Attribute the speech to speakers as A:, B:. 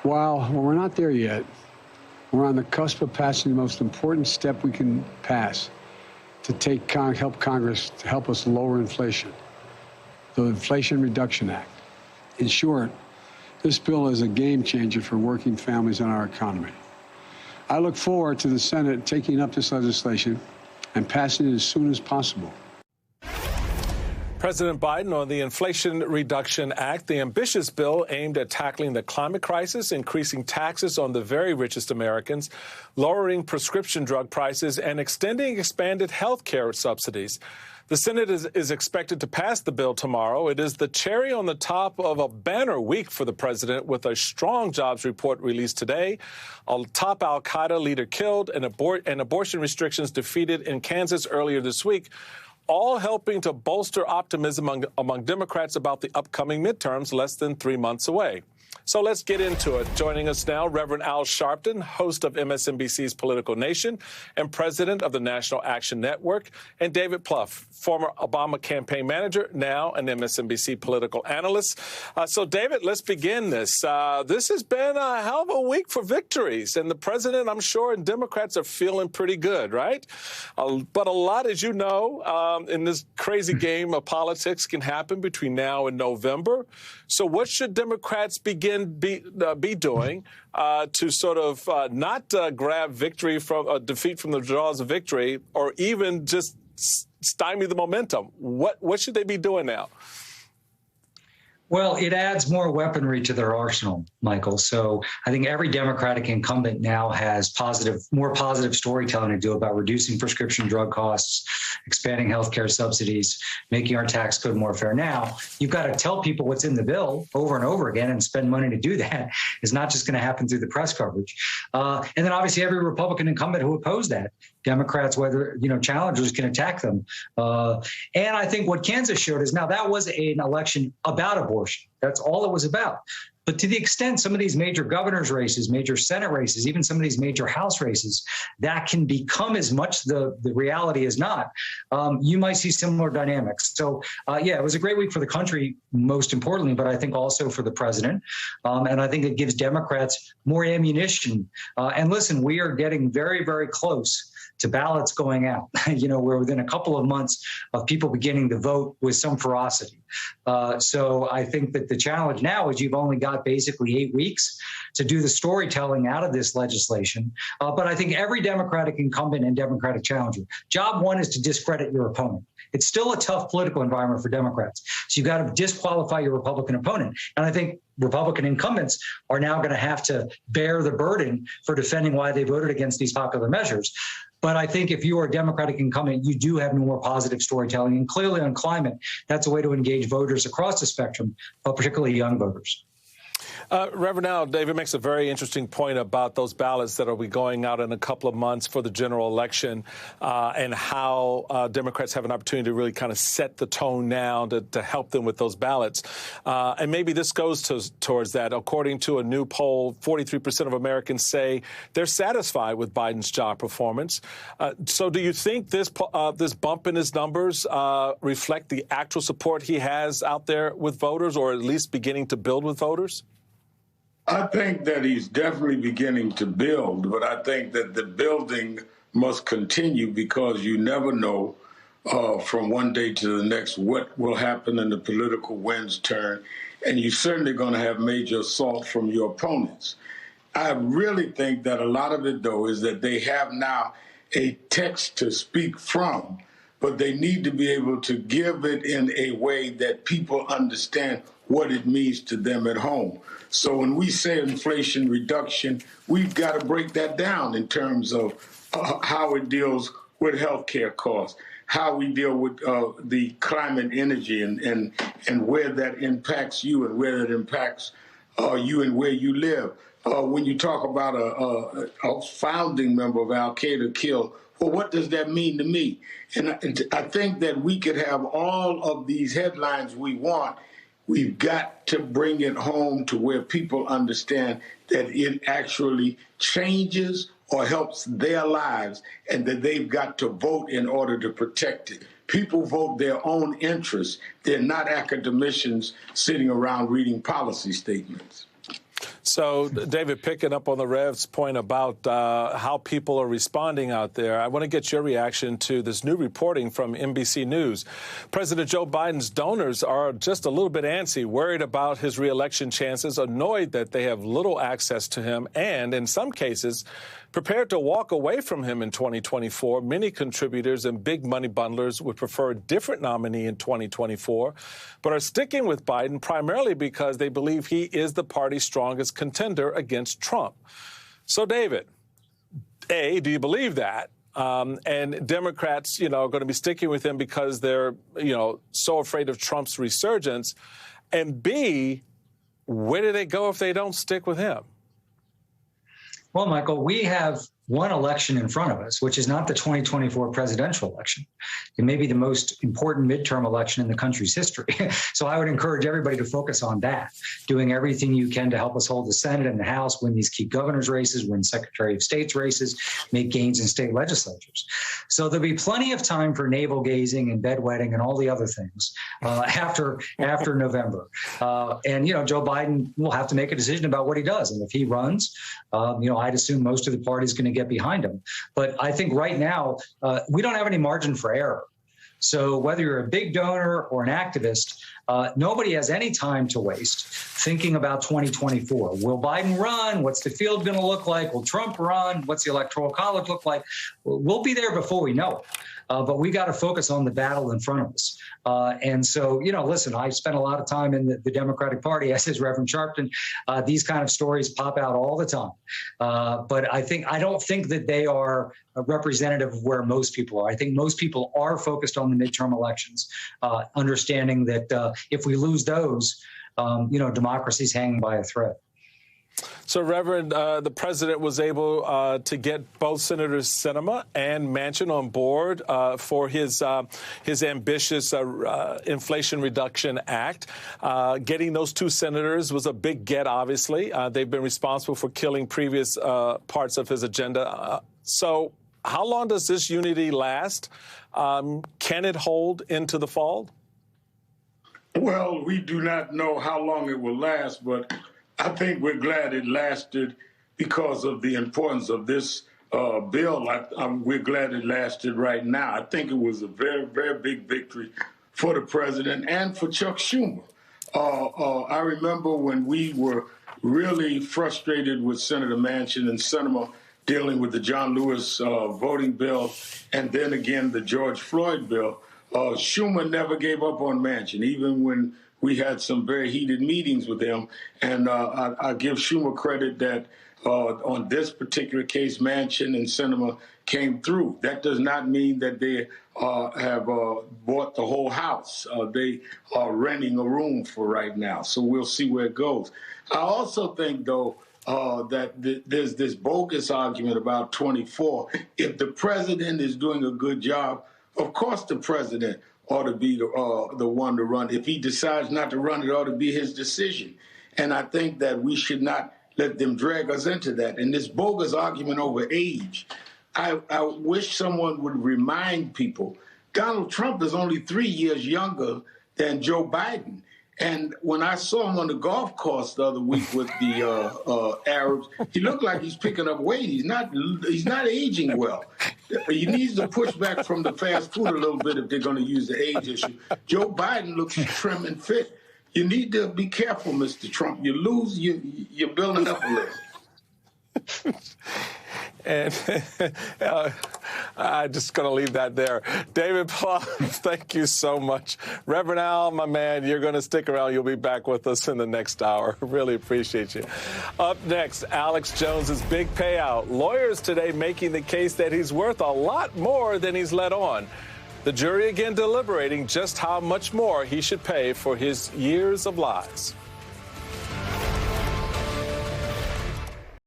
A: While we're not there yet, we're on the cusp of passing the most important step we can pass to help Congress to help us lower inflation, the Inflation Reduction Act. In short, this bill is a game changer for working families and our economy. I look forward to the Senate taking up this legislation and passing it as soon as possible.
B: President Biden on the Inflation Reduction Act, the ambitious bill aimed at tackling the climate crisis, increasing taxes on the very richest Americans, lowering prescription drug prices, and extending expanded health care subsidies. The Senate is expected to pass the bill tomorrow. It is the cherry on the top of a banner week for the president, with a strong jobs report released today, a top al-Qaeda leader killed, and abortion restrictions defeated in Kansas earlier this week, all helping to bolster optimism among Democrats about the upcoming midterms less than 3 months away. So let's get into it. Joining us now, Reverend Al Sharpton, host of MSNBC's Political Nation and president of the National Action Network, and David Plouffe, former Obama campaign manager, now an MSNBC political analyst. So, David, let's begin this. This has been a hell of a week for victories, and the president, I'm sure, and Democrats are feeling pretty good, right? But a lot, as you know, in this crazy game of politics can happen between now and November. So what should Democrats be doing to sort of not grab victory from defeat from the jaws of victory, or even just stymie the momentum? What should they be doing now?
C: Well, it adds more weaponry to their arsenal, Michael. So I think every Democratic incumbent now has more positive storytelling to do about reducing prescription drug costs, expanding healthcare subsidies, making our tax code more fair. Now, you've got to tell people what's in the bill over and over again, and spend money to do that is not just going to happen through the press coverage. And then obviously every Republican incumbent who opposed that, Democrats, whether, challengers, can attack them. And I think what Kansas showed is now that was an election about abortion. That's all it was about. But to the extent some of these major governor's races, major Senate races, even some of these major House races, that can become as much the reality as not, you might see similar dynamics. So, it was a great week for the country, most importantly, but I think also for the president. And I think it gives Democrats more ammunition. And listen, we are getting very, very close to ballots going out. We're within a couple of months of people beginning to vote with some ferocity. So I think that the challenge now is you've only got basically 8 weeks to do the storytelling out of this legislation. But I think every Democratic incumbent and Democratic challenger, job one is to discredit your opponent. It's still a tough political environment for Democrats. So you've got to disqualify your Republican opponent. And I think Republican incumbents are now going to have to bear the burden for defending why they voted against these popular measures. But I think if you are a Democratic incumbent, you do have more positive storytelling. And clearly on climate, that's a way to engage voters across the spectrum, particularly young voters.
B: Reverend Al, David makes a very interesting point about those ballots that will be going out in a couple of months for the general election, and how Democrats have an opportunity to really kind of set the tone now to help them with those ballots. And maybe this goes towards that. According to a new poll, 43% of Americans say they're satisfied with Biden's job performance. So do you think this bump in his numbers reflect the actual support he has out there with voters, or at least beginning to build with voters?
D: I think that he's definitely beginning to build, but I think that the building must continue, because you never know from one day to the next what will happen in the political winds turn, and you're certainly going to have major assault from your opponents. I really think that a lot of it, though, is that they have now a text to speak from, but they need to be able to give it in a way that people understand what it means to them at home. So when we say inflation reduction, we've got to break that down in terms of how it deals with healthcare costs, how we deal with the climate energy, and where that impacts you and where it impacts you and where you live. When you talk about a founding member of al-Qaeda killed, well, what does that mean to me? And I think that we could have all of these headlines we want. We've got to bring it home to where people understand that it actually changes or helps their lives, and that they've got to vote in order to protect it. People vote their own interests. They're not academicians sitting around reading policy statements.
B: So, David, picking up on the Rev's point about how people are responding out there, I want to get your reaction to this new reporting from NBC News. President Joe Biden's donors are just a little bit antsy, worried about his reelection chances, annoyed that they have little access to him, and in some cases, prepared to walk away from him in 2024. Many contributors and big money bundlers would prefer a different nominee in 2024, but are sticking with Biden primarily because they believe he is the party's strongest contender against Trump. So, David, A, do you believe that? And Democrats, are going to be sticking with him because they're, so afraid of Trump's resurgence. And B, where do they go if they don't stick with him?
C: Well, Michael, we have one election in front of us, which is not the 2024 presidential election. It may be the most important midterm election in the country's history. So I would encourage everybody to focus on that, doing everything you can to help us hold the Senate and the House, win these key governor's races, win Secretary of State's races, make gains in state legislatures. So there'll be plenty of time for navel gazing and bedwetting and all the other things after November. And Joe Biden will have to make a decision about what he does. And if he runs, I'd assume most of the party is going to get behind him. But I think right now, we don't have any margin for error. So whether you're a big donor or an activist, nobody has any time to waste thinking about 2024. Will Biden run? What's the field going to look like? Will Trump run? What's the Electoral College look like? We'll be there before we know it. But we got to focus on the battle in front of us. And so, listen, I spent a lot of time in the Democratic Party, as is Reverend Sharpton. These kind of stories pop out all the time. But I don't think that they are representative of where most people are. I think most people are focused on the midterm elections, understanding that if we lose those, democracy's hanging by a thread.
B: So, Reverend, the president was able to get both Senators Sinema and Manchin on board for his ambitious Inflation Reduction Act. Getting those two senators was a big get, obviously. They've been responsible for killing previous parts of his agenda. So how long does this unity last? Can it hold into the fall?
D: Well, we do not know how long it will last, but I think we're glad it lasted because of the importance of this bill. We're glad it lasted right now. I think it was a very, very big victory for the president and for Chuck Schumer. I remember when we were really frustrated with Senator Manchin and Sinema dealing with the John Lewis voting bill and then again the George Floyd bill. Schumer never gave up on Manchin, even when we had some very heated meetings with him. And I give Schumer credit that on this particular case, Manchin and Sinema came through. That does not mean that they have bought the whole house. They are renting a room for right now. So we'll see where it goes. I also think, though, that there's this bogus argument about 24. If the president is doing a good job, of course the president ought to be the one to run. If he decides not to run, it ought to be his decision. And I think that we should not let them drag us into that. And this bogus argument over age, I wish someone would remind people, Donald Trump is only 3 years younger than Joe Biden. And when I saw him on the golf course the other week with the Arabs, he looked like he's picking up weight. He's not aging well. He needs to push back from the fast food a little bit if they're going to use the age issue. Joe Biden looks trim and fit. You need to be careful, Mr. Trump. You lose, you're building up a little.
B: And I'm just going to leave that there. David Plum, thank you so much. Reverend Al, my man, you're going to stick around. You'll be back with us in the next hour. Really appreciate you. Up next, Alex Jones's big payout. Lawyers today making the case that he's worth a lot more than he's let on. The jury again deliberating just how much more he should pay for his years of lies.